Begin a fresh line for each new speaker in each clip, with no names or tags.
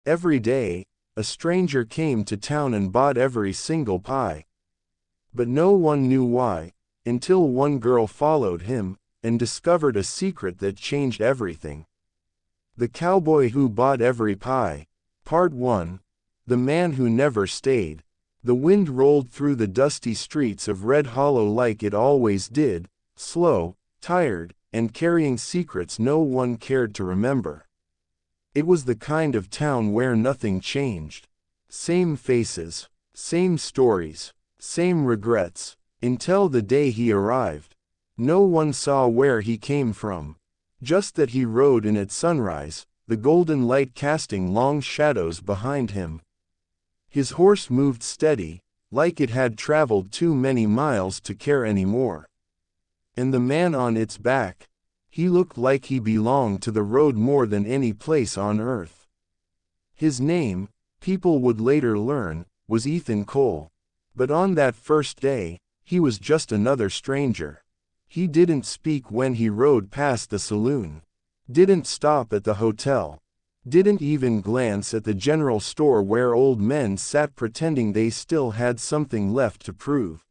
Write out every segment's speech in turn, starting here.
Every day, a stranger came to town and bought every single pie. But no one knew why, until one girl followed him, and discovered a secret that changed everything. The Cowboy Who Bought Every Pie. Part 1. The Man Who Never Stayed. The wind rolled through the dusty streets of Red Hollow like it always did, slow, tired, and carrying secrets no one cared to remember. It was the kind of town where nothing changed. Same faces, same stories, same regrets, until the day he arrived. No one saw where he came from. Just that he rode in at sunrise, the golden light casting long shadows behind him. His horse moved steady, like it had traveled too many miles to care anymore. And the man on its back, he looked like he belonged to the road more than any place on earth. His name, people would later learn, was Ethan Cole. But on that first day, he was just another stranger. He didn't speak when he rode past the saloon. Didn't stop at the hotel. Didn't even glance at the general store where old men sat pretending they still had something left to prove.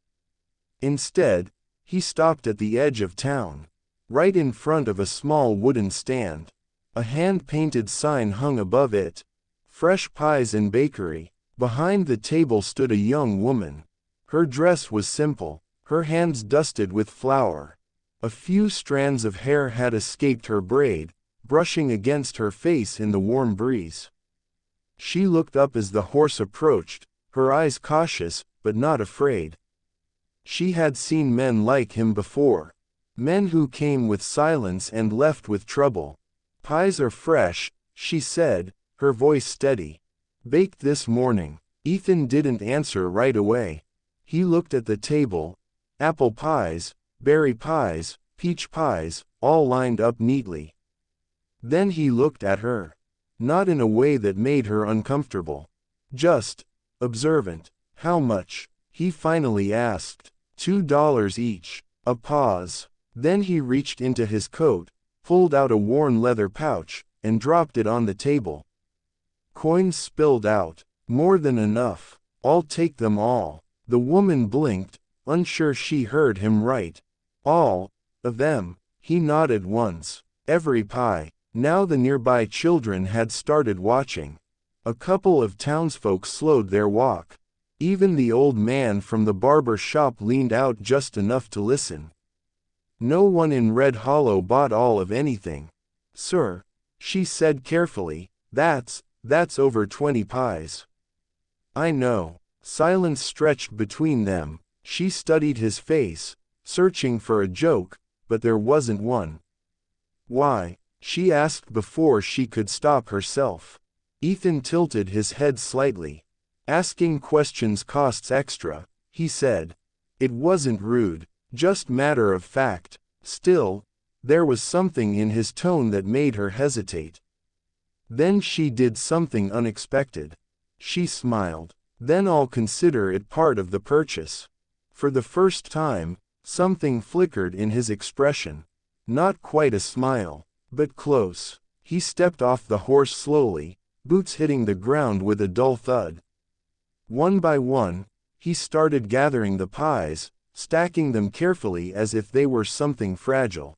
Instead, he stopped at the edge of town, right in front of a small wooden stand. A hand-painted sign hung above it. Fresh Pies and Bakery. Behind the table stood a young woman. Her dress was simple, her hands dusted with flour. A few strands of hair had escaped her braid, brushing against her face in the warm breeze. She looked up as the horse approached, her eyes cautious, but not afraid. She had seen men like him before. Men who came with silence and left with trouble. "Pies are fresh," she said, her voice steady. "Baked this morning." Ethan didn't answer right away. He looked at the table. Apple pies, berry pies, peach pies, all lined up neatly. Then he looked at her. Not in a way that made her uncomfortable. Just observant. "How much?" he finally asked. $2 each." A pause. Then he reached into his coat, pulled out a worn leather pouch, and dropped it on the table. Coins spilled out. "More than enough. I'll take them all." The woman blinked, unsure she heard him right. "All of them?" He nodded once. "Every pie." Now the nearby children had started watching. A couple of townsfolk slowed their walk. Even the old man from the barber shop leaned out just enough to listen. No one in Red Hollow bought all of anything. "Sir," she said carefully, that's over 20 pies." "I know." Silence stretched between them. She studied his face, searching for a joke, but there wasn't one. "Why?" she asked before she could stop herself. Ethan tilted his head slightly. "Asking questions costs extra," he said. It wasn't rude, just matter of fact. Still, there was something in his tone that made her hesitate. Then she did something unexpected. She smiled. "Then I'll consider it part of the purchase." For the first time, something flickered in his expression. Not quite a smile, but close. He stepped off the horse slowly, boots hitting the ground with a dull thud. One by one, he started gathering the pies, stacking them carefully as if they were something fragile.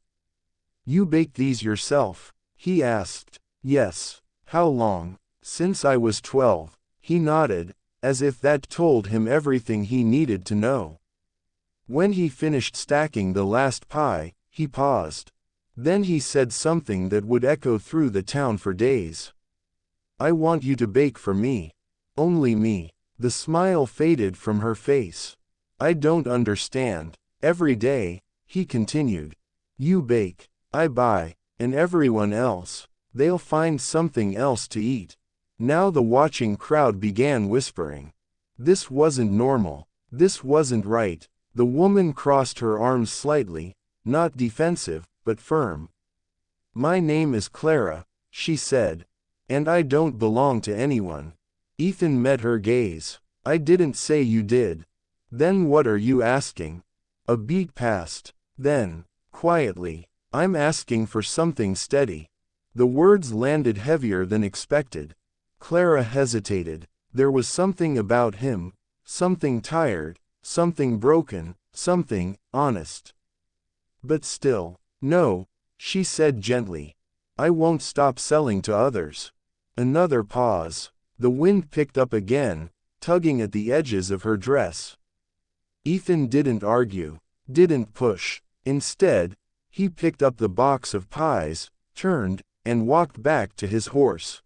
"You baked these yourself?" he asked. "Yes." "How long?" "Since I was 12. He nodded, as if that told him everything he needed to know. When he finished stacking the last pie, he paused. Then he said something that would echo through the town for days. "I want you to bake for me. Only me." The smile faded from her face. "I don't understand." "Every day," he continued. "You bake, I buy, and everyone else, they'll find something else to eat." Now the watching crowd began whispering. This wasn't normal. This wasn't right. The woman crossed her arms slightly, not defensive, but firm. "My name is Clara," she said. "And I don't belong to anyone." Ethan met her gaze. "I didn't say you did." "Then what are you asking?" A beat passed. Then, quietly, "I'm asking for something steady." The words landed heavier than expected. Clara hesitated. There was something about him, something tired, something broken, something honest. But still, no, she said gently. I won't stop selling to others. Another pause. The wind picked up again, tugging at the edges of her dress. Ethan didn't argue, didn't push. Instead, he picked up the box of pies, turned, and walked back to his horse.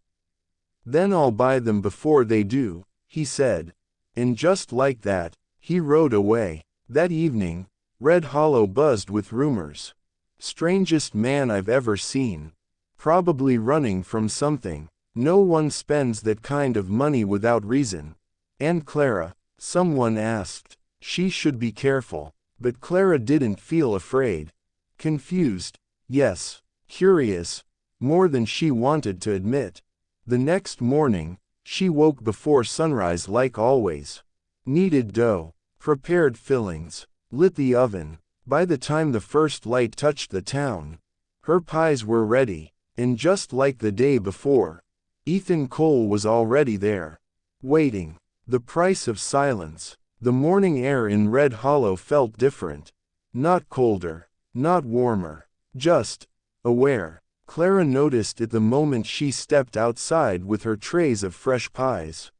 Then I'll buy them before they do, he said. And just like that, he rode away. That evening, Red Hollow buzzed with rumors. Strangest man I've ever seen. Probably running from something. No one spends that kind of money without reason. And Clara, someone asked. She should be careful. But Clara didn't feel afraid. Confused, yes. Curious, more than she wanted to admit. The next morning, she woke before sunrise like always. Kneaded dough, prepared fillings, lit the oven. By the time the first light touched the town, her pies were ready, and just like the day before, Ethan Cole was already there, waiting. The price of silence. The morning air in Red Hollow felt different. Not colder, not warmer, just aware. Clara noticed it the moment she stepped outside with her trays of fresh pies.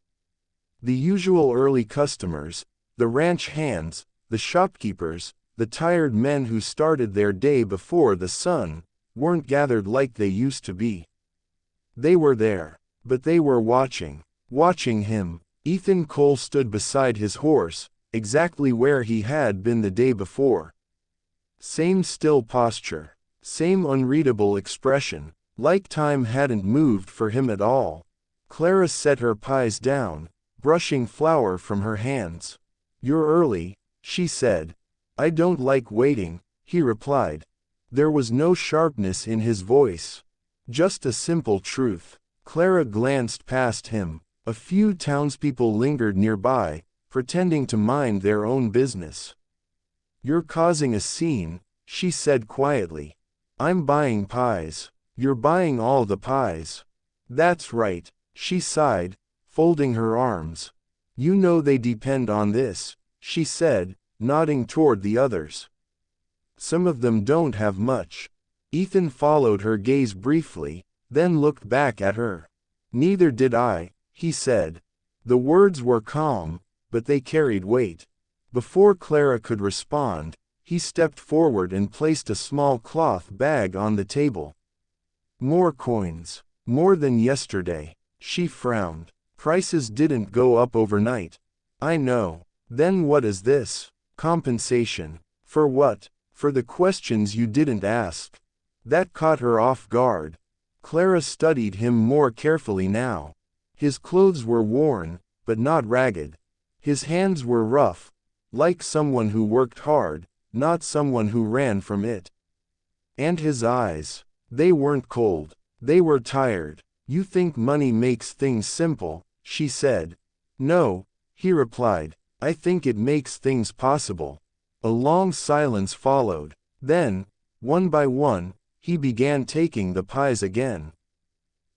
The usual early customers, the ranch hands, the shopkeepers, the tired men who started their day before the sun, weren't gathered like they used to be. They were there, but they were watching him. Ethan Cole stood beside his horse, exactly where he had been the day before. Same still posture, same unreadable expression, like time hadn't moved for him at all. Clara set her pies down, brushing flour from her hands. You're early, she said. I don't like waiting, he replied. There was no sharpness in his voice. Just a simple truth. Clara glanced past him. A few townspeople lingered nearby, pretending to mind their own business. You're causing a scene, she said quietly. I'm buying pies. You're buying all the pies. That's right, she sighed, folding her arms. You know they depend on this, she said, nodding toward the others. Some of them don't have much. Ethan followed her gaze briefly, then looked back at her. Neither did I, he said. The words were calm, but they carried weight. Before Clara could respond, he stepped forward and placed a small cloth bag on the table. More coins. More than yesterday. She frowned. Prices didn't go up overnight. I know. Then what is this? Compensation. For what? For the questions you didn't ask. That caught her off guard. Clara studied him more carefully now. His clothes were worn, but not ragged. His hands were rough, like someone who worked hard, not someone who ran from it. And his eyes, they weren't cold, they were tired. You think money makes things simple, she said. No, he replied, I think it makes things possible. A long silence followed. Then, one by one, he began taking the pies again.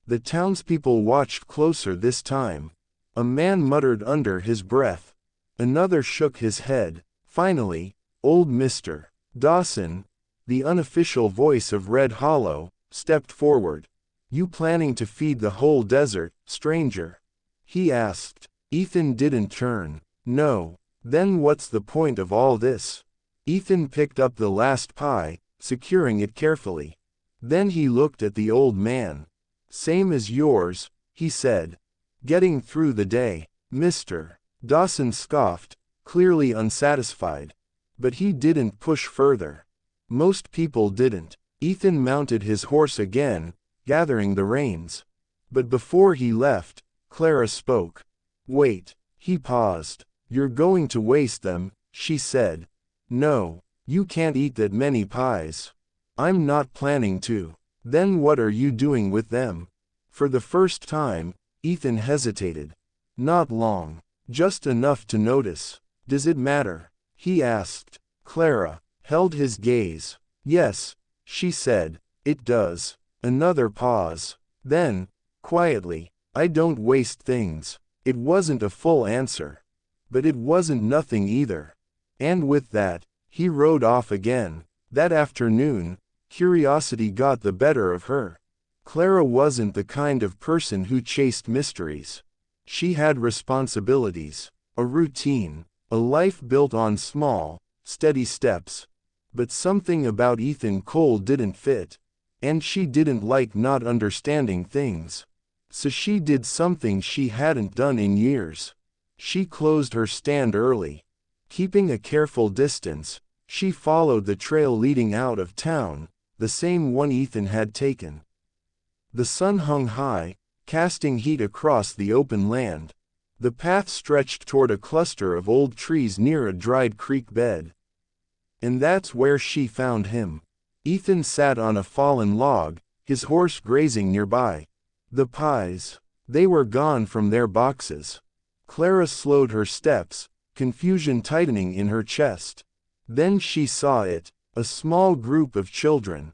The townspeople watched closer this time. A man muttered under his breath. Another shook his head. Finally, old Mr. Dawson, the unofficial voice of Red Hollow, stepped forward. You planning to feed the whole desert, stranger? He asked. Ethan didn't turn. No. Then what's the point of all this? Ethan picked up the last pie, securing it carefully. Then he looked at the old man. Same as yours, he said. Getting through the day, Mr. Dawson scoffed, clearly unsatisfied. But he didn't push further. Most people didn't. Ethan mounted his horse again, gathering the reins. But before he left, Clara spoke. Wait. He paused. You're going to waste them, she said. No, you can't eat that many pies. I'm not planning to. Then what are you doing with them? For the first time, Ethan hesitated. Not long. Just enough to notice. Does it matter? He asked. Clara held his gaze. Yes, she said. It does. Another pause. Then, quietly, I don't waste things. It wasn't a full answer. But it wasn't nothing either. And with that, he rode off again. That afternoon, curiosity got the better of her. Clara wasn't the kind of person who chased mysteries. She had responsibilities, a routine, a life built on small, steady steps. But something about Ethan Cole didn't fit. And she didn't like not understanding things. So she did something she hadn't done in years. She closed her stand early. Keeping a careful distance, she followed the trail leading out of town, the same one Ethan had taken. The sun hung high, casting heat across the open land. The path stretched toward a cluster of old trees near a dried creek bed. And that's where she found him. Ethan sat on a fallen log, his horse grazing nearby. The pies. They were gone from their boxes. Clara slowed her steps, confusion tightening in her chest. Then she saw it, a small group of children.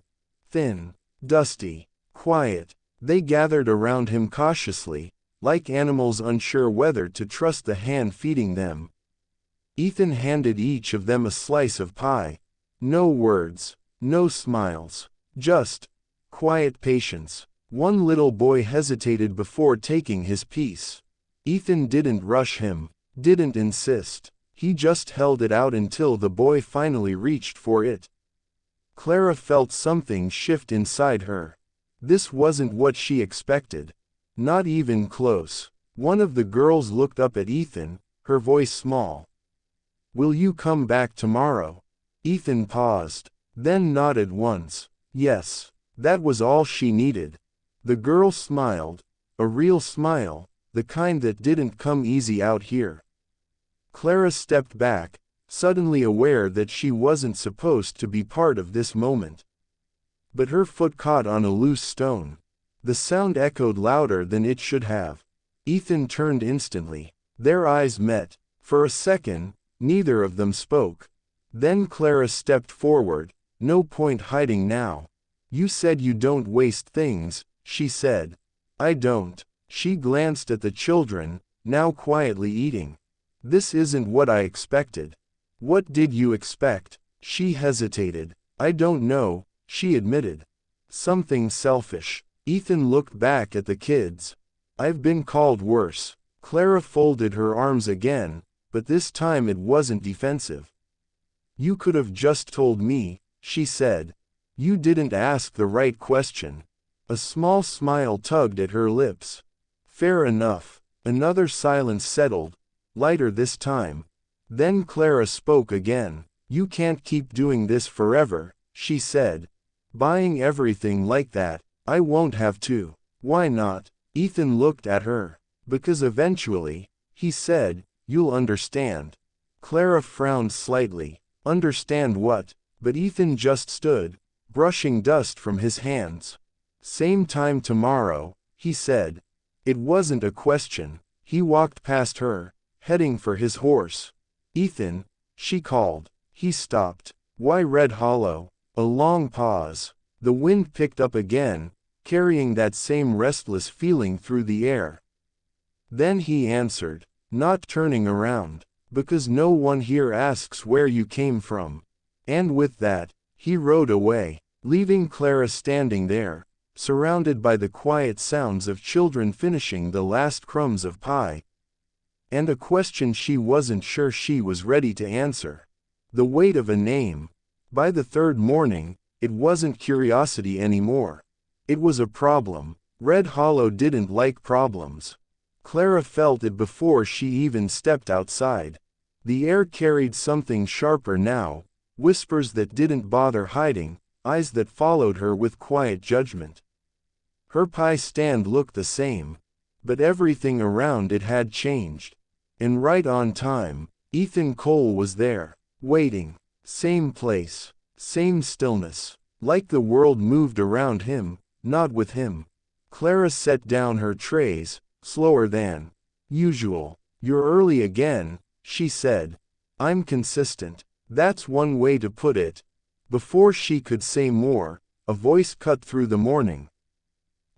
Thin, dusty, quiet. They gathered around him cautiously, like animals unsure whether to trust the hand feeding them. Ethan handed each of them a slice of pie. No words, no smiles, just quiet patience. One little boy hesitated before taking his piece. Ethan didn't rush him, didn't insist. He just held it out until the boy finally reached for it. Clara felt something shift inside her. This wasn't what she expected. Not even close. One of the girls looked up at Ethan, her voice small. "Will you come back tomorrow?" Ethan paused, then nodded once. Yes, that was all she needed. The girl smiled, a real smile, the kind that didn't come easy out here. Clara stepped back, suddenly aware that she wasn't supposed to be part of this moment. But her foot caught on a loose stone. The sound echoed louder than it should have. Ethan turned instantly. Their eyes met. For a second, neither of them spoke. Then Clara stepped forward. "No point hiding now. You said you don't waste things," she said. "I don't." She glanced at the children, now quietly eating. "This isn't what I expected." "What did you expect?" She hesitated. "I don't know," she admitted. "Something selfish." Ethan looked back at the kids. "I've been called worse." Clara folded her arms again, but this time it wasn't defensive. "You could have just told me," she said. "You didn't ask the right question." A small smile tugged at her lips. "Fair enough." Another silence settled, lighter this time. Then Clara spoke again. "You can't keep doing this forever," she said. "Buying everything like that. I won't have to." "Why not?" Ethan looked at her. "Because eventually," he said, "you'll understand." Clara frowned slightly. Understand what? But Ethan just stood, brushing dust from his hands. "Same time tomorrow," he said. It wasn't a question. He walked past her, heading for his horse. "Ethan," she called. He stopped. "Why Red Hollow?" A long pause. The wind picked up again, carrying that same restless feeling through the air. Then he answered, not turning around. "Because no one here asks where you came from." And with that, he rode away, leaving Clara standing there, surrounded by the quiet sounds of children finishing the last crumbs of pie. And a question she wasn't sure she was ready to answer. The weight of a name. By the third morning, it wasn't curiosity anymore. It was a problem. Red Hollow didn't like problems. Clara felt it before she even stepped outside. The air carried something sharper now, whispers that didn't bother hiding, eyes that followed her with quiet judgment. Her pie stand looked the same, but everything around it had changed. And right on time, Ethan Cole was there, waiting. Same place, same stillness, like the world moved around him, not with him. Clara set down her trays, slower than usual. "You're early again," she said. "I'm consistent." That's one way to put it. Before she could say more, a voice cut through the morning.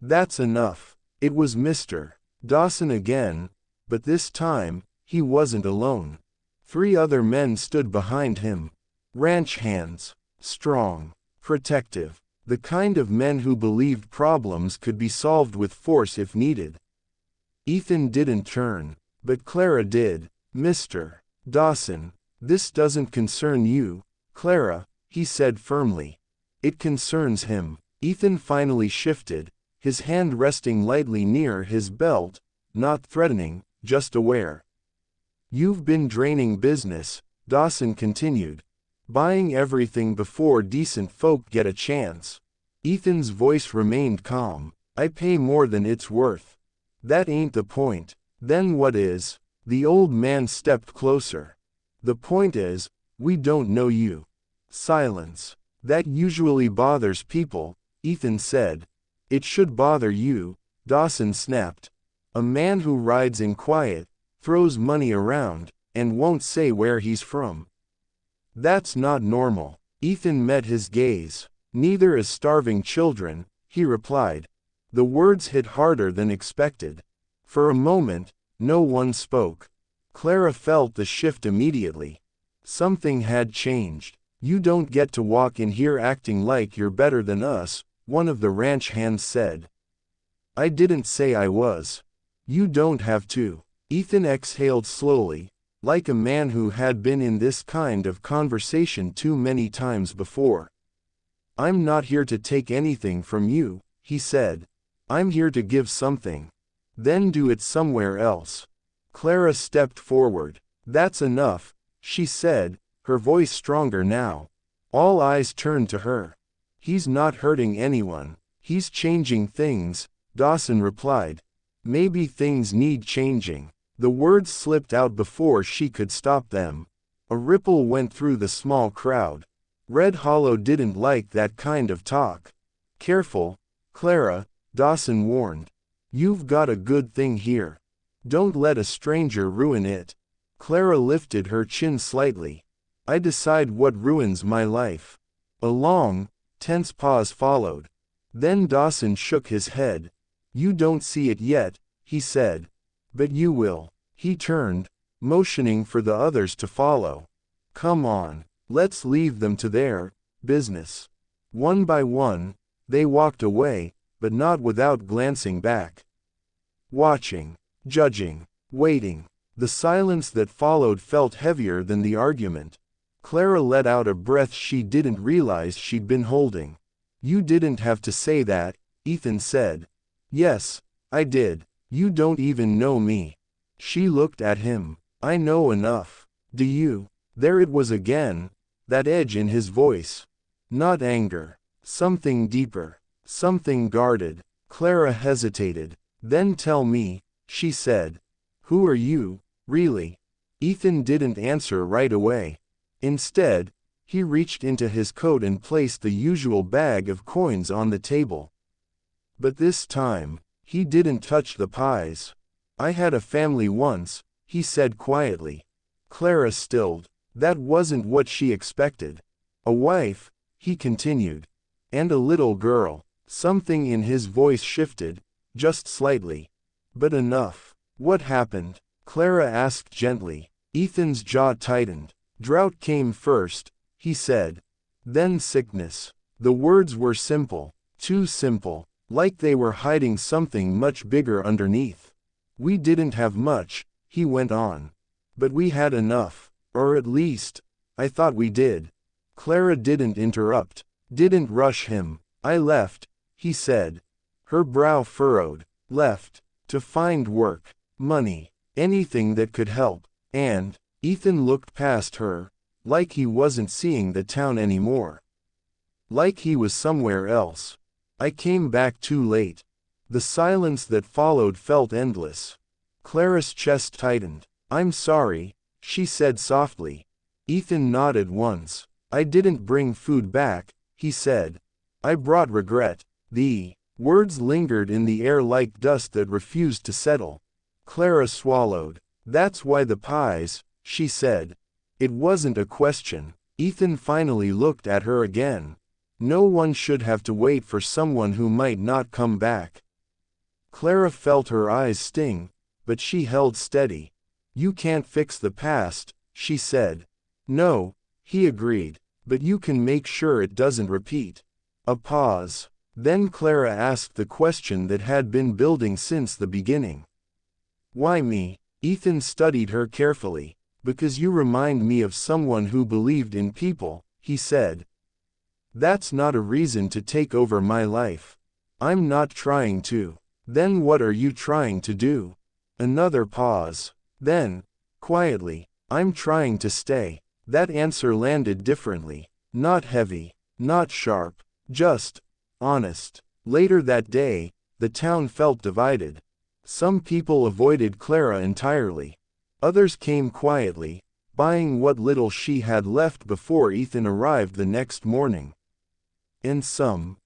"That's enough." It was Mr. Dawson again, but this time, he wasn't alone. 3 other men stood behind him. Ranch hands. Strong. Protective. The kind of men who believed problems could be solved with force if needed. Ethan didn't turn, but Clara did. Mr. Dawson, this doesn't concern you, Clara, he said firmly. It concerns him. Ethan finally shifted, his hand resting lightly near his belt, not threatening, just aware. You've been draining business, Dawson continued. Buying everything before decent folk get a chance. Ethan's voice remained calm. I pay more than it's worth. That ain't the point. Then what is? The old man stepped closer. The point is, we don't know you. Silence. That usually bothers people, Ethan said. It should bother you, Dawson snapped. A man who rides in quiet, throws money around, and won't say where he's from. That's not normal. Ethan met his gaze. Neither is starving children, he replied. The words hit harder than expected. For a moment, no one spoke. Clara felt the shift immediately. Something had changed. You don't get to walk in here acting like you're better than us, one of the ranch hands said. I didn't say I was. You don't have to. Ethan exhaled slowly, like a man who had been in this kind of conversation too many times before. I'm not here to take anything from you, he said. I'm here to give something. Then do it somewhere else. Clara stepped forward. That's enough, she said, her voice stronger now. All eyes turned to her. He's not hurting anyone. He's changing things, Dawson replied. Maybe things need changing. The words slipped out before she could stop them. A ripple went through the small crowd. Red Hollow didn't like that kind of talk. Careful, Clara, Dawson warned. You've got a good thing here. Don't let a stranger ruin it. Clara lifted her chin slightly. I decide what ruins my life. A long, tense pause followed. Then Dawson shook his head. You don't see it yet, he said. But you will. He turned, motioning for the others to follow. Come on, let's leave them to their business. One by one, they walked away, but not without glancing back. Watching, judging, waiting. The silence that followed felt heavier than the argument. Clara let out a breath she didn't realize she'd been holding. You didn't have to say that, Ethan said. Yes, I did. You don't even know me. She looked at him. I know enough. Do you? There it was again, that edge in his voice. Not anger. Something deeper. Something guarded. Clara hesitated. Then tell me, she said. Who are you, really? Ethan didn't answer right away. Instead, he reached into his coat and placed the usual bag of coins on the table. But this time, he didn't touch the pies. I had a family once, he said quietly. Clara stilled. That wasn't what she expected. A wife, he continued. And a little girl. Something in his voice shifted, just slightly. But enough. What happened? Clara asked gently. Ethan's jaw tightened. Drought came first, he said. Then sickness. The words were simple. Too simple. Like they were hiding something much bigger underneath. We didn't have much, he went on. But we had enough. Or at least, I thought we did. Clara didn't interrupt. Didn't rush him. I left, he said. Her brow furrowed. Left. To find work. Money. Anything that could help. And, Ethan looked past her, like he wasn't seeing the town anymore. Like he was somewhere else. I came back too late. The silence that followed felt endless. Clara's chest tightened. I'm sorry, she said softly. Ethan nodded once. I didn't bring food back, he said. I brought regret. The words lingered in the air like dust that refused to settle. Clara swallowed. That's why the pies, she said. It wasn't a question. Ethan finally looked at her again. No one should have to wait for someone who might not come back. Clara felt her eyes sting, but she held steady. You can't fix the past, she said. No, he agreed, but you can make sure it doesn't repeat. A pause. Then Clara asked the question that had been building since the beginning. Why me? Ethan studied her carefully. Because you remind me of someone who believed in people, he said. That's not a reason to take over my life. I'm not trying to. Then what are you trying to do? Another pause. Then, quietly, I'm trying to stay. That answer landed differently. Not heavy, not sharp, just honest. Later that day, the town felt divided. Some people avoided Clara entirely. Others came quietly, buying what little she had left before Ethan arrived the next morning. And some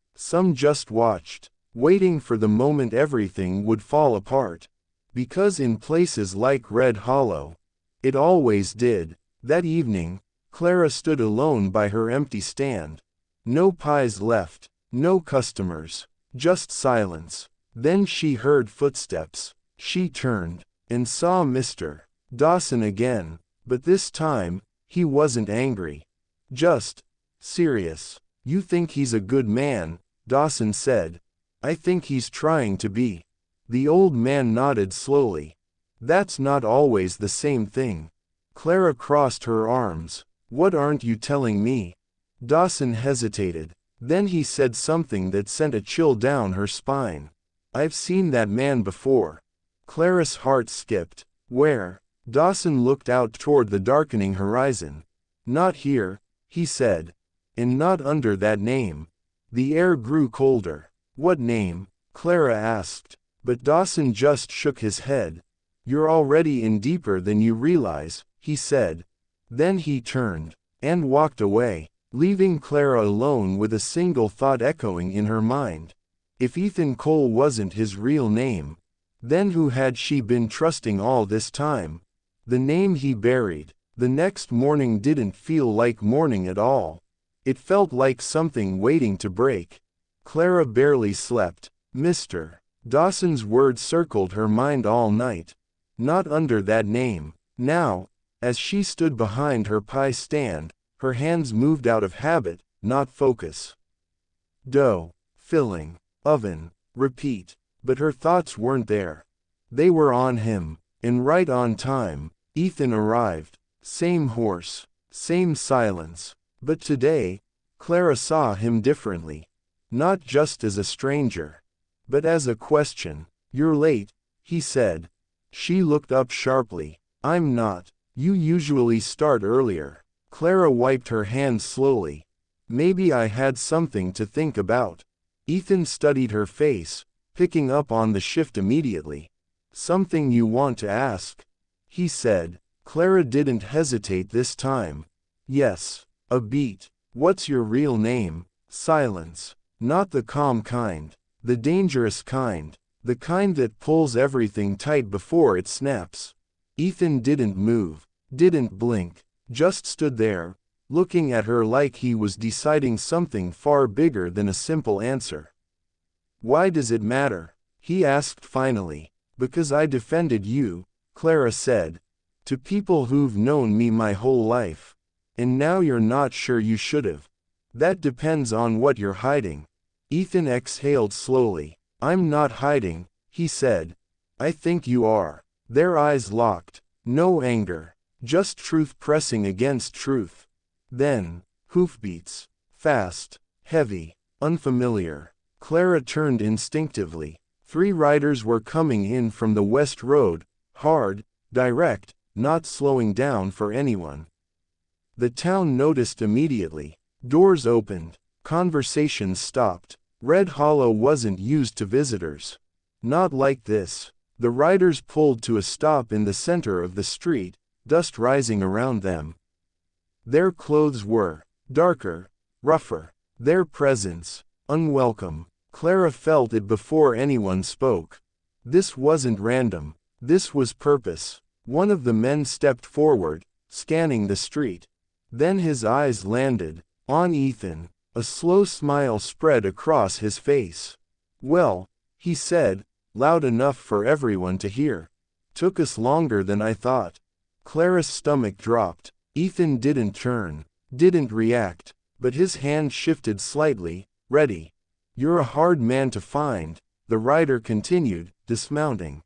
just watched, waiting for the moment everything would fall apart. Because in places like Red Hollow, it always did. That evening, Clara stood alone by her empty stand. No pies left, no customers, just silence. Then she heard footsteps. She turned, and saw Mr. Dawson again, but this time, he wasn't angry. Just serious. You think he's a good man, Dawson said. I think he's trying to be. The old man nodded slowly. That's not always the same thing. Clara crossed her arms. What aren't you telling me? Dawson hesitated. Then he said something that sent a chill down her spine. I've seen that man before. Clara's heart skipped. Where? Dawson looked out toward the darkening horizon. Not here, he said. And not under that name. The air grew colder. What name? Clara asked. But Dawson just shook his head. You're already in deeper than you realize, he said. Then he turned and walked away, leaving Clara alone with a single thought echoing in her mind. If Ethan Cole wasn't his real name, then who had she been trusting all this time? The name he buried. The next morning didn't feel like morning at all. It felt like something waiting to break. Clara barely slept. Mr. Dawson's words circled her mind all night. Not under that name. Now, as she stood behind her pie stand, her hands moved out of habit, not focus. Dough, filling, oven, repeat. But her thoughts weren't there. They were on him, and right on time. Ethan arrived. Same horse, same silence. But today, Clara saw him differently. Not just as a stranger, but as a question. You're late, he said. She looked up sharply. I'm not. You usually start earlier. Clara wiped her hands slowly. Maybe I had something to think about. Ethan studied her face, picking up on the shift immediately. Something you want to ask? He said. Clara didn't hesitate this time. Yes. A beat. What's your real name? Silence. Not the calm kind. The dangerous kind. The kind that pulls everything tight before it snaps. Ethan didn't move, didn't blink, just stood there, looking at her like he was deciding something far bigger than a simple answer. Why does it matter? He asked finally. Because I defended you, Clara said. To people who've known me my whole life. And now you're not sure you should've. That depends on what you're hiding. Ethan exhaled slowly. I'm not hiding, he said. I think you are. Their eyes locked. No anger. Just truth pressing against truth. Then, hoofbeats. Fast, heavy, unfamiliar. Clara turned instinctively. 3 riders were coming in from the west road, hard, direct, not slowing down for anyone. The town noticed immediately. Doors opened. Conversations stopped. Red Hollow wasn't used to visitors. Not like this. The riders pulled to a stop in the center of the street, dust rising around them. Their clothes were darker, rougher. Their presence, unwelcome. Clara felt it before anyone spoke. This wasn't random. This was purpose. One of the men stepped forward, scanning the street. Then his eyes landed on Ethan. A slow smile spread across his face. Well, he said, loud enough for everyone to hear. Took us longer than I thought. Clara's stomach dropped. Ethan didn't turn, didn't react, but his hand shifted slightly. Ready. You're a hard man to find, the rider continued, dismounting.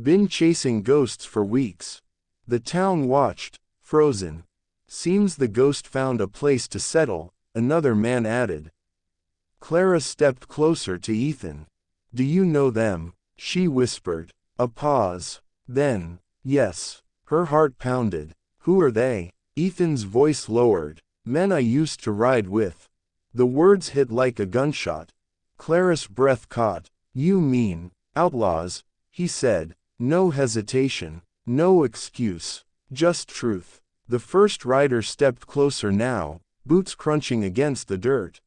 Been chasing ghosts for weeks. The town watched, frozen. Seems the ghost found a place to settle, another man added. Clara stepped closer to Ethan. Do you know them? She whispered. A pause. Then, yes. Her heart pounded. Who are they? Ethan's voice lowered. Men I used to ride with. The words hit like a gunshot. Clara's breath caught. You mean, outlaws, he said. No hesitation, no excuse, just truth. The first rider stepped closer now, boots crunching against the dirt.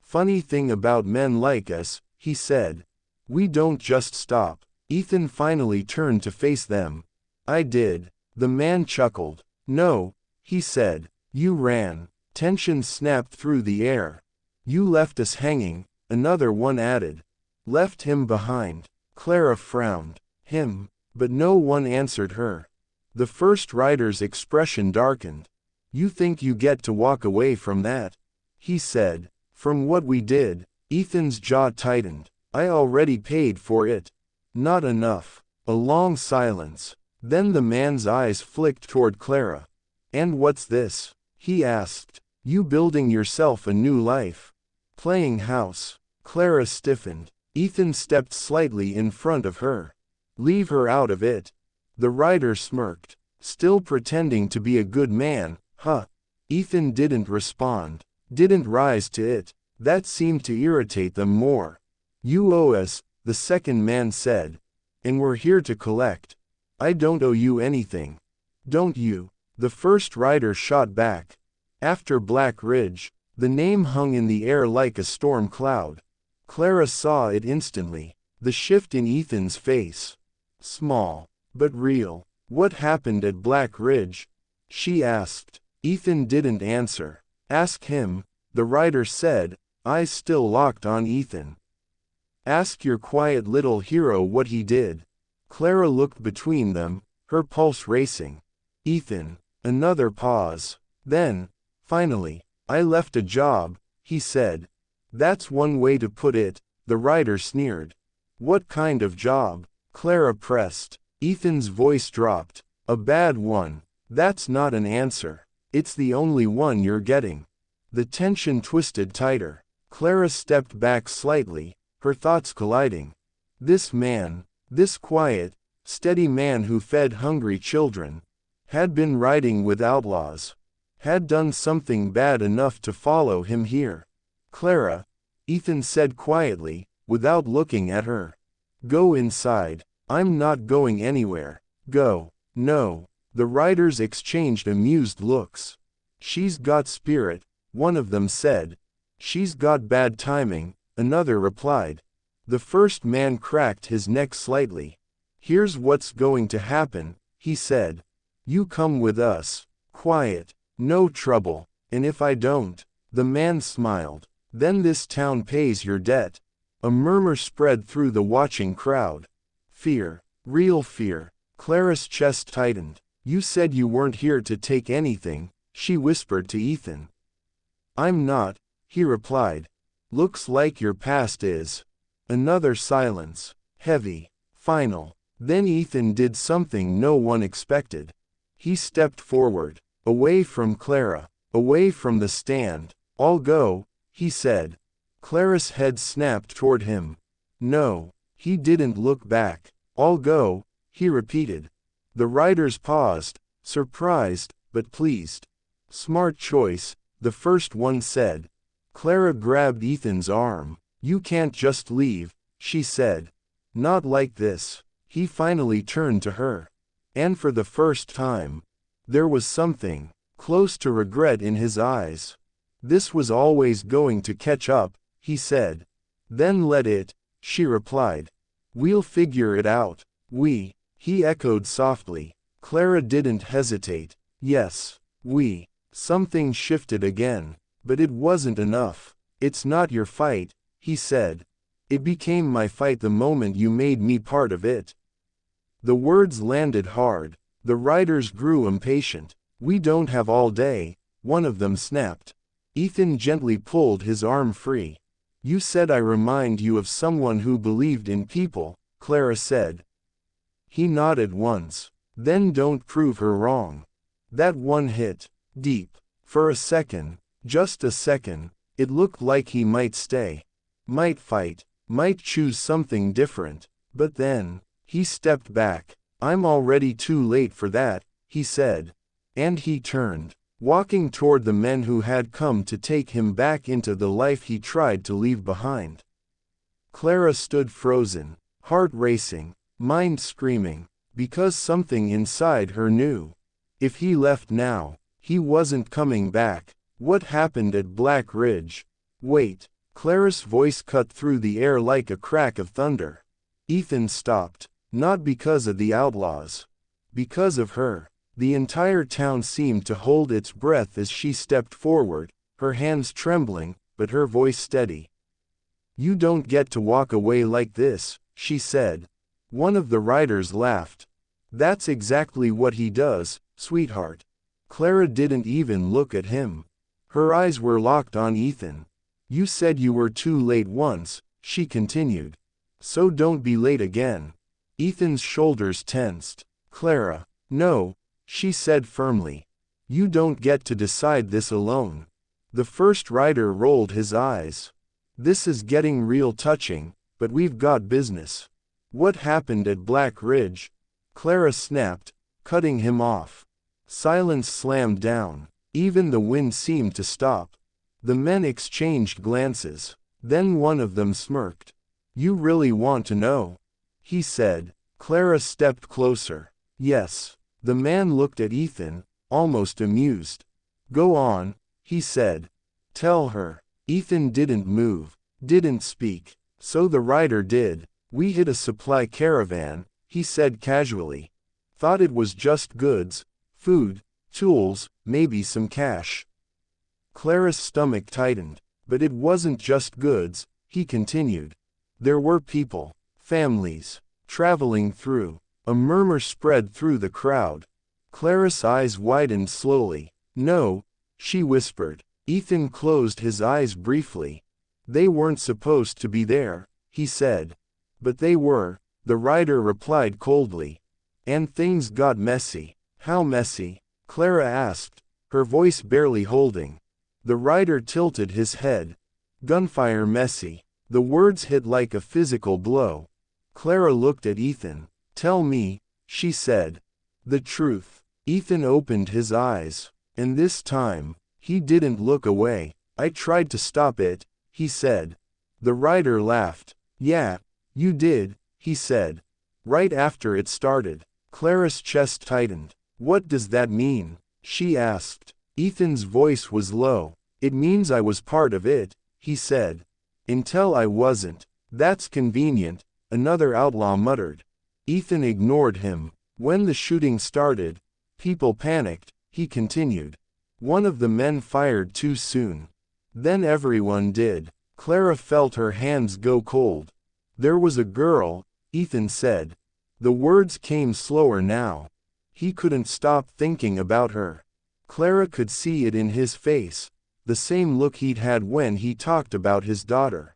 Funny thing about men like us, he said. We don't just stop. Ethan finally turned to face them. I did. The man chuckled. No, he said. You ran. Tension snapped through the air. You left us hanging, another one added. Left him behind. Clara frowned. Him. But no one answered her. The first rider's expression darkened. You think you get to walk away from that? He said. From what we did. Ethan's jaw tightened. I already paid for it. Not enough. A long silence. Then the man's eyes flicked toward Clara. And what's this? He asked. You building yourself a new life. Playing house. Clara stiffened. Ethan stepped slightly in front of her. Leave her out of it. The rider smirked. Still pretending to be a good man, huh? Ethan didn't respond. Didn't rise to it. That seemed to irritate them more. You owe us, the second man said. And we're here to collect. I don't owe you anything. Don't you? The first rider shot back. After Black Ridge, the name hung in the air like a storm cloud. Clara saw it instantly. The shift in Ethan's face. Small, but real. What happened at Black Ridge? She asked. Ethan didn't answer. Ask him, the rider said, eyes still locked on Ethan. Ask your quiet little hero what he did. Clara looked between them, her pulse racing. Ethan. Another pause. Then, finally, I left a job, he said. That's one way to put it, the rider sneered. What kind of job? Clara pressed. Ethan's voice dropped. A bad one. That's not an answer. It's the only one you're getting. The tension twisted tighter. Clara stepped back slightly, her thoughts colliding. This man, this quiet, steady man who fed hungry children, had been riding with outlaws, had done something bad enough to follow him here. Clara, Ethan said quietly, without looking at her. Go inside. I'm not going anywhere. Go. No. The riders exchanged amused looks. She's got spirit, one of them said. She's got bad timing, another replied. The first man cracked his neck slightly. Here's what's going to happen, he said. You come with us. Quiet. No trouble. And if I don't? The man smiled. Then this town pays your debt. A murmur spread through the watching crowd. Fear. Real fear. Clara's chest tightened. You said you weren't here to take anything, she whispered to Ethan. I'm not, he replied. Looks like your past is. Another silence. Heavy. Final. Then Ethan did something no one expected. He stepped forward. Away from Clara. Away from the stand. I'll go, he said. Clara's head snapped toward him. No. He didn't look back. I'll go, he repeated. The riders paused, surprised, but pleased. Smart choice, the first one said. Clara grabbed Ethan's arm. You can't just leave, she said. Not like this. He finally turned to her. And for the first time, there was something close to regret in his eyes. This was always going to catch up, he said. Then let it, she replied. We'll figure it out. We, he echoed softly. Clara didn't hesitate. Yes, we. Something shifted again. But it wasn't enough. It's not your fight, he said. It became my fight the moment you made me part of it." The words landed hard. The riders grew impatient. "We don't have all day," one of them snapped. Ethan gently pulled his arm free. "You said I remind you of someone who believed in people," Clara said. He nodded once. "Then don't prove her wrong." That one hit deep. For a second, just a second, it looked like he might stay, might fight, might choose something different. But then, he stepped back. "I'm already too late for that," he said. And he turned, walking toward the men who had come to take him back into the life he tried to leave behind. Clara stood frozen, heart racing, mind screaming, because something inside her knew. If he left now, he wasn't coming back. What happened at Black Ridge? Wait. Clara's voice cut through the air like a crack of thunder. Ethan stopped, not because of the outlaws. Because of her. The entire town seemed to hold its breath as she stepped forward, her hands trembling, but her voice steady. "You don't get to walk away like this," she said. One of the riders laughed. "That's exactly what he does, sweetheart." Clara didn't even look at him. Her eyes were locked on Ethan. "You said you were too late once," she continued. "So don't be late again." Ethan's shoulders tensed. "Clara, no," she said firmly. "You don't get to decide this alone." The first rider rolled his eyes. "This is getting real touching, but we've got business." "What happened at Black Ridge?" Clara snapped, cutting him off. Silence slammed down. Even the wind seemed to stop. The men exchanged glances. Then one of them smirked. "You really want to know?" he said. Clara stepped closer. "Yes." The man looked at Ethan, almost amused. "Go on," he said. "Tell her." Ethan didn't move, didn't speak. So the rider did. "We hit a supply caravan," he said casually. "Thought it was just goods, food, tools, maybe some cash." Clara's stomach tightened. "But it wasn't just goods," he continued. "There were people, families, traveling through." A murmur spread through the crowd. Clara's eyes widened slowly. "No," she whispered. Ethan closed his eyes briefly. "They weren't supposed to be there," he said. "But they were," the rider replied coldly. "And things got messy." "How messy?" Clara asked, her voice barely holding. The rider tilted his head. "Gunfire messy." The words hit like a physical blow. Clara looked at Ethan. "Tell me," she said. "The truth." Ethan opened his eyes. And this time, he didn't look away. "I tried to stop it," he said. The rider laughed. "Yeah, you did," he said. "Right after it started." Clara's chest tightened. "What does that mean?" she asked. Ethan's voice was low. "It means I was part of it," he said. "Until I wasn't." "That's convenient," another outlaw muttered. Ethan ignored him. "When the shooting started, people panicked," he continued. "One of the men fired too soon. Then everyone did." Clara felt her hands go cold. "There was a girl," Ethan said. The words came slower now. He couldn't stop thinking about her. Clara could see it in his face, the same look he'd had when he talked about his daughter.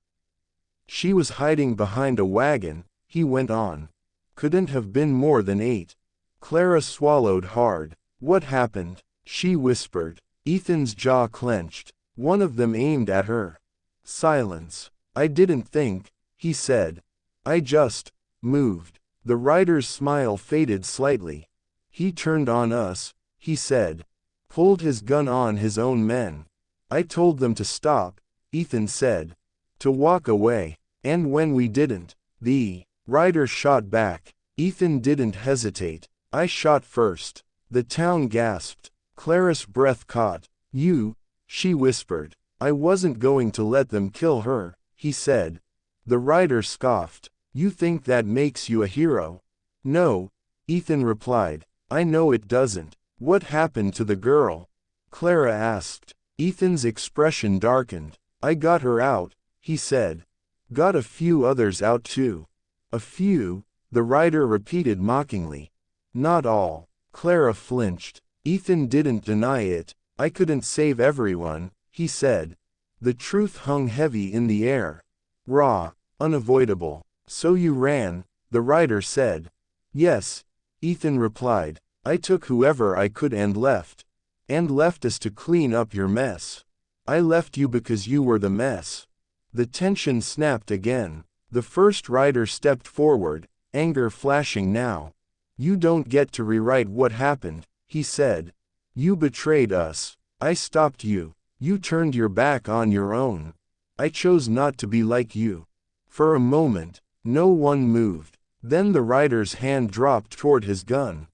"She was hiding behind a wagon," he went on. "Couldn't have been more than 8. Clara swallowed hard. "What happened?" she whispered. Ethan's jaw clenched. "One of them aimed at her." Silence. "I didn't think," he said. "I just moved." The rider's smile faded slightly. "He turned on us," he said. "Pulled his gun on his own men." "I told them to stop," Ethan said. "To walk away. And when we didn't, the rider shot back." Ethan didn't hesitate. "I shot first." The town gasped. Clara's breath caught. "You," she whispered. "I wasn't going to let them kill her," he said. The rider scoffed. "You think that makes you a hero?" "No," Ethan replied. "I know it doesn't." "What happened to the girl?" Clara asked. Ethan's expression darkened. "I got her out," he said. Got a few others out too. A few, the rider repeated mockingly. Not all. Clara flinched. Ethan didn't deny it. I couldn't save everyone, he said. The truth hung heavy in the air. Raw, unavoidable. So you ran, the rider said. Yes, Ethan replied. I took whoever I could and left. And left us to clean up your mess. I left you because you were the mess. The tension snapped again. The first rider stepped forward, anger flashing now. You don't get to rewrite what happened, he said. You betrayed us. I stopped you. You turned your back on your own. I chose not to be like you. For a moment, no one moved. Then the rider's hand dropped toward his gun.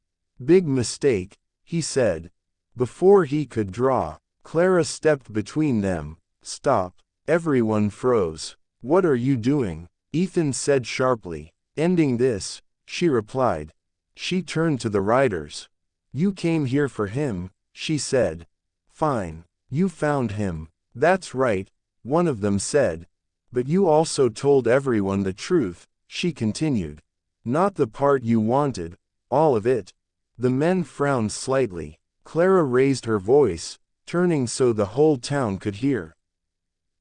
Big mistake, he said. Before he could draw, Clara stepped between them. Stop. Everyone froze. What are you doing? Ethan said sharply. Ending this, she replied. She turned to the riders. You came here for him, she said. Fine. You found him. That's right, one of them said. But you also told everyone the truth, she continued. Not the part you wanted, all of it. The men frowned slightly. Clara raised her voice, turning so the whole town could hear.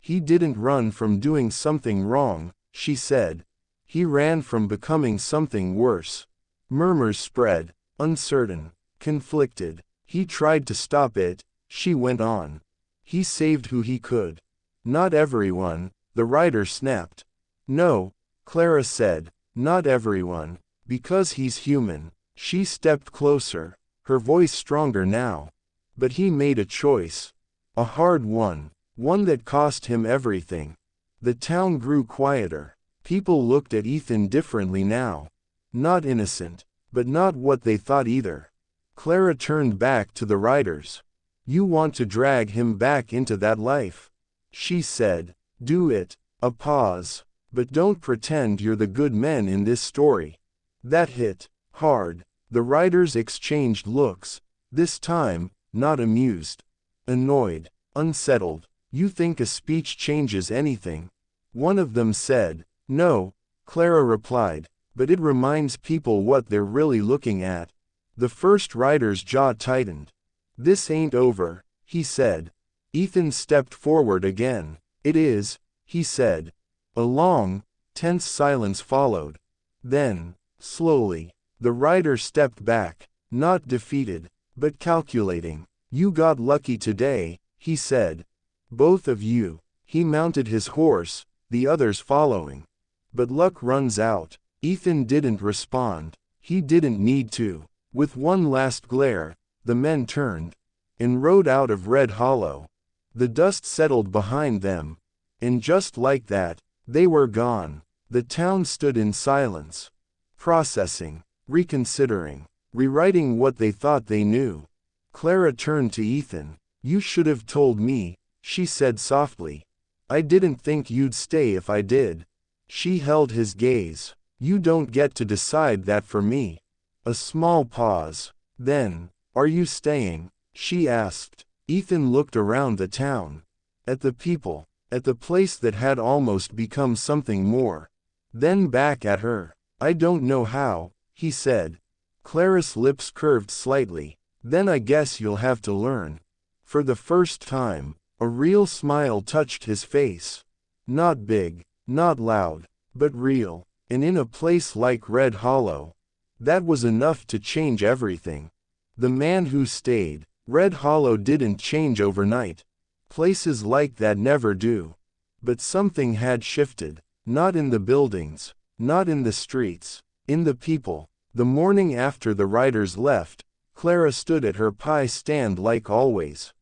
He didn't run from doing something wrong, she said. He ran from becoming something worse. Murmurs spread, uncertain, conflicted. He tried to stop it, she went on. He saved who he could. Not everyone, the rider snapped. No, Clara said, not everyone, because he's human. She stepped closer, her voice stronger now. But he made a choice. A hard one. One that cost him everything. The town grew quieter. People looked at Ethan differently now. Not innocent, but not what they thought either. Clara turned back to the riders. You want to drag him back into that life? She said. Do it. A pause. But don't pretend you're the good men in this story. That hit hard. The riders exchanged looks. This time, not amused. Annoyed. Unsettled. You think a speech changes anything? One of them said. No, Clara replied, but it reminds people what they're really looking at. The first rider's jaw tightened. This ain't over, he said. Ethan stepped forward again. It is, he said. A long, tense silence followed. Then, slowly, the rider stepped back, not defeated, but calculating. You got lucky today, he said. Both of you. He mounted his horse, the others following. But luck runs out. Ethan didn't respond. He didn't need to. With one last glare, the men turned and rode out of Red Hollow. The dust settled behind them. And just like that, they were gone. The town stood in silence. Processing, reconsidering, rewriting what they thought they knew. Clara turned to Ethan. You should have told me, she said softly. I didn't think you'd stay if I did. She held his gaze. You don't get to decide that for me. A small pause. Then, are you staying? She asked. Ethan looked around the town. At the people. At the place that had almost become something more. Then back at her. I don't know how, he said. Clara's lips curved slightly. Then I guess you'll have to learn. For the first time, a real smile touched his face. Not big, not loud, but real, and in a place like Red Hollow. That was enough to change everything. The man who stayed. Red Hollow didn't change overnight. Places like that never do. But something had shifted. Not in the buildings, not in the streets, in the people. The morning after the riders left, Clara stood at her pie stand like always.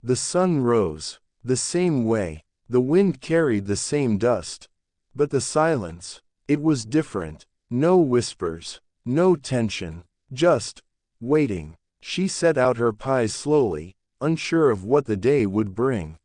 The sun rose, the same way. The wind carried the same dust. But the silence, it was different. No whispers, no tension, just waiting. She set out her pies slowly, unsure of what the day would bring.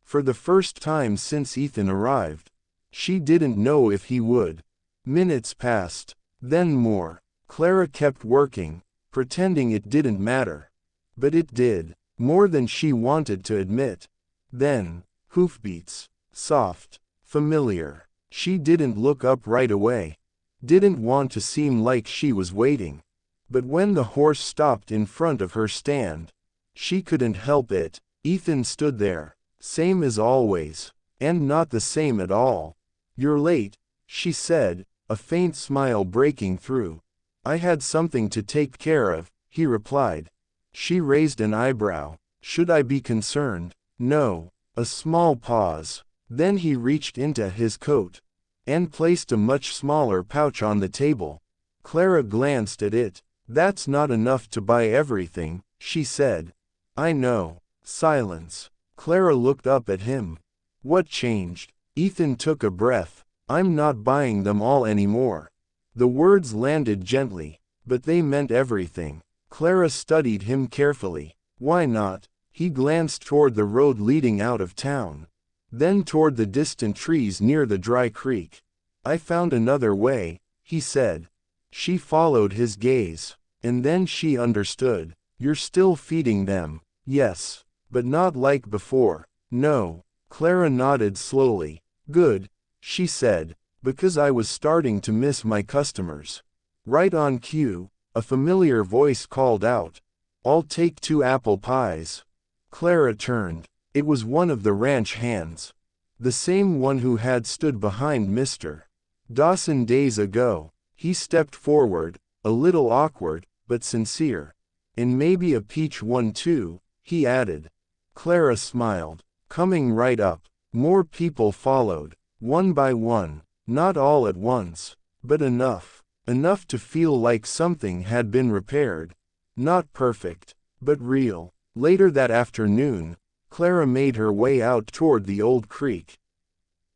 For the first time since Ethan arrived, she didn't know if he would. Minutes passed, then more. Clara kept working, pretending it didn't matter. But it did, more than she wanted to admit. Then, hoofbeats. Soft, Familiar. She didn't look up right away. Didn't want to seem like she was waiting. But when the horse stopped in front of her stand, she couldn't help it. Ethan stood there, same as always, and not the same at all. "You're late," she said, a faint smile breaking through. "I had something to take care of," he replied. She raised an eyebrow. "Should I be concerned?" "No." A small pause. Then he reached into his coat and placed a much smaller pouch on the table. Clara glanced at it. "That's not enough to buy everything," she said. "I know." Silence. Clara looked up at him. "What changed?" Ethan took a breath. "I'm not buying them all anymore." The words landed gently, but they meant everything. Clara studied him carefully. "Why not?" He glanced toward the road leading out of town, then toward the distant trees near the dry creek. "I found another way," he said. She followed his gaze, and then she understood. "You're still feeding them?" "Yes. But not like before." "No." Clara nodded slowly. "Good," she said, "because I was starting to miss my customers." Right on cue, a familiar voice called out, "I'll take 2 apple pies." Clara turned. It was one of the ranch hands. The same one who had stood behind Mr. Dawson days ago. He stepped forward, a little awkward, but sincere. "And maybe a peach one too," he added. Clara smiled. Coming right up. More people followed, one by one, not all at once, but enough. Enough to feel like something had been repaired. Not perfect, but real. Later that afternoon, Clara made her way out toward the old creek.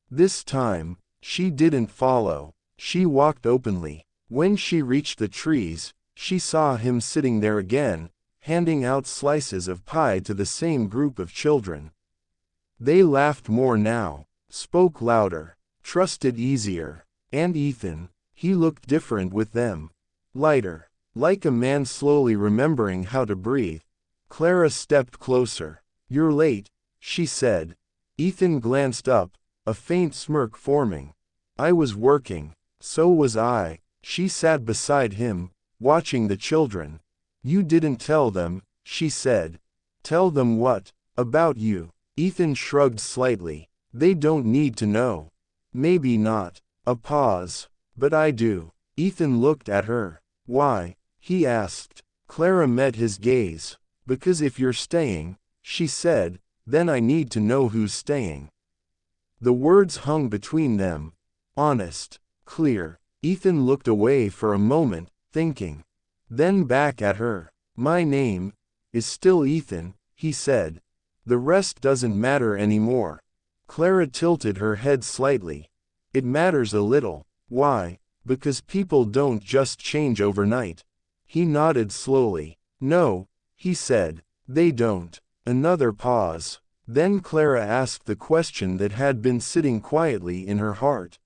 This time, she didn't follow. She walked openly. When she reached the trees, she saw him sitting there again, handing out slices of pie to the same group of children. They laughed more now, spoke louder, trusted easier. And Ethan, he looked different with them. Lighter, like a man slowly remembering how to breathe. Clara stepped closer. "You're late," she said. Ethan glanced up, a faint smirk forming. "I was working." "So was I." She sat beside him, watching the children. "You didn't tell them," she said. "Tell them what?" "About you." Ethan shrugged slightly. "They don't need to know." "Maybe not." A pause. "But I do." Ethan looked at her. "Why?" he asked. Clara met his gaze. "Because if you're staying," she said, "then I need to know who's staying." The words hung between them. Honest. Clear. Ethan looked away for a moment, thinking. Then back at her. "My name is still Ethan," he said. "The rest doesn't matter anymore." Clara tilted her head slightly. "It matters a little." "Why?" "Because people don't just change overnight." He nodded slowly. "No," he said, "they don't." Another pause. Then Clara asked the question that had been sitting quietly in her heart.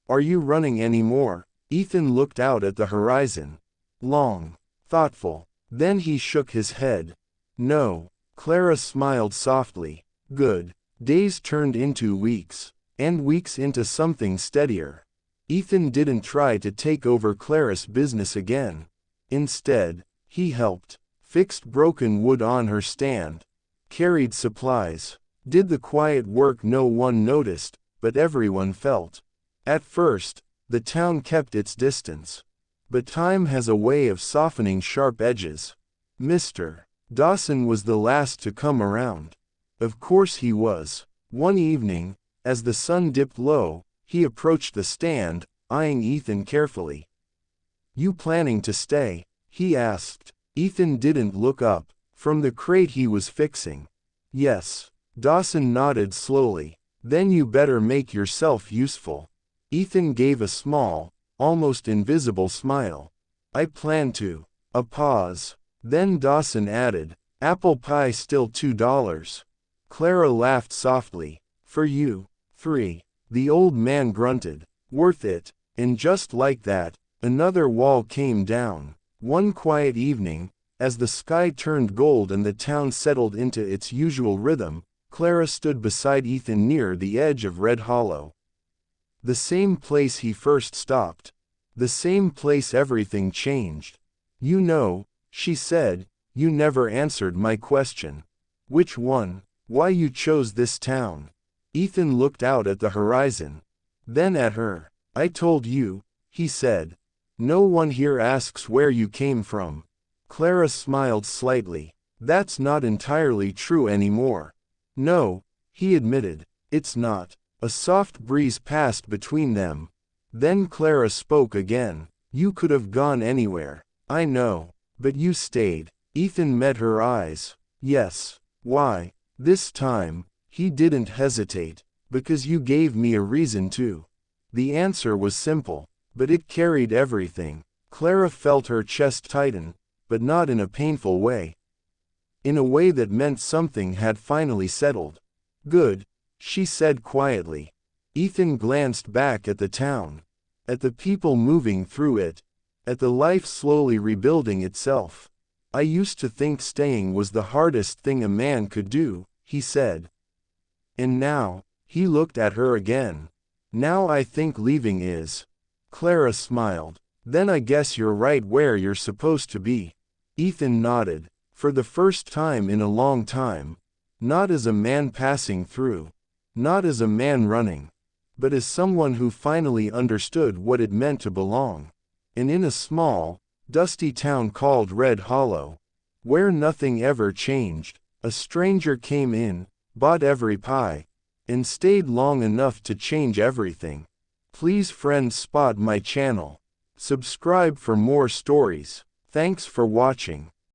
"Are you running anymore?" Ethan looked out at the horizon. Long. Thoughtful. Then he shook his head. "No." Clara smiled softly. "Good." Days turned into weeks. And weeks into something steadier. Ethan didn't try to take over Clara's business again. Instead, he helped. Fixed broken wood on her stand. Carried supplies. Did the quiet work no one noticed, but everyone felt. At first, the town kept its distance. But time has a way of softening sharp edges. Mr. Dawson was the last to come around. Of course he was. One evening, as the sun dipped low, he approached the stand, eyeing Ethan carefully. "You planning to stay?" he asked. Ethan didn't look up, from the crate he was fixing. "Yes." Dawson nodded slowly. "Then you better make yourself useful." Ethan gave a small, almost invisible smile. "I plan to." A pause. Then Dawson added, "Apple pie still $2. Clara laughed softly. "For you." 3. The old man grunted. "Worth it." And just like that, another wall came down. One quiet evening, as the sky turned gold and the town settled into its usual rhythm, Clara stood beside Ethan near the edge of Red Hollow. The same place he first stopped. The same place everything changed. You know, she said, you never answered my question. Which one? Why you chose this town? Ethan looked out at the horizon. Then at her. I told you, he said. No one here asks where you came from. Clara smiled slightly. That's not entirely true anymore. No, he admitted. It's not. A soft breeze passed between them. Then Clara spoke again. You could have gone anywhere. I know. But you stayed. Ethan met her eyes. Yes. Why? This time, he didn't hesitate. Because you gave me a reason to. The answer was simple, but it carried everything. Clara felt her chest tighten, but not in a painful way. In a way that meant something had finally settled. Good, she said quietly. Ethan glanced back at the town. At the people moving through it. At the life slowly rebuilding itself. I used to think staying was the hardest thing a man could do, he said. And now, he looked at her again. Now I think leaving is. Clara smiled. Then I guess you're right where you're supposed to be. Ethan nodded. For the first time in a long time. Not as a man passing through. Not as a man running. But as someone who finally understood what it meant to belong. And in a small, dusty town called Red Hollow. Where nothing ever changed. A stranger came in, bought every pie. And stayed long enough to change everything. Please friends spot my channel. Subscribe for more stories. Thanks for watching.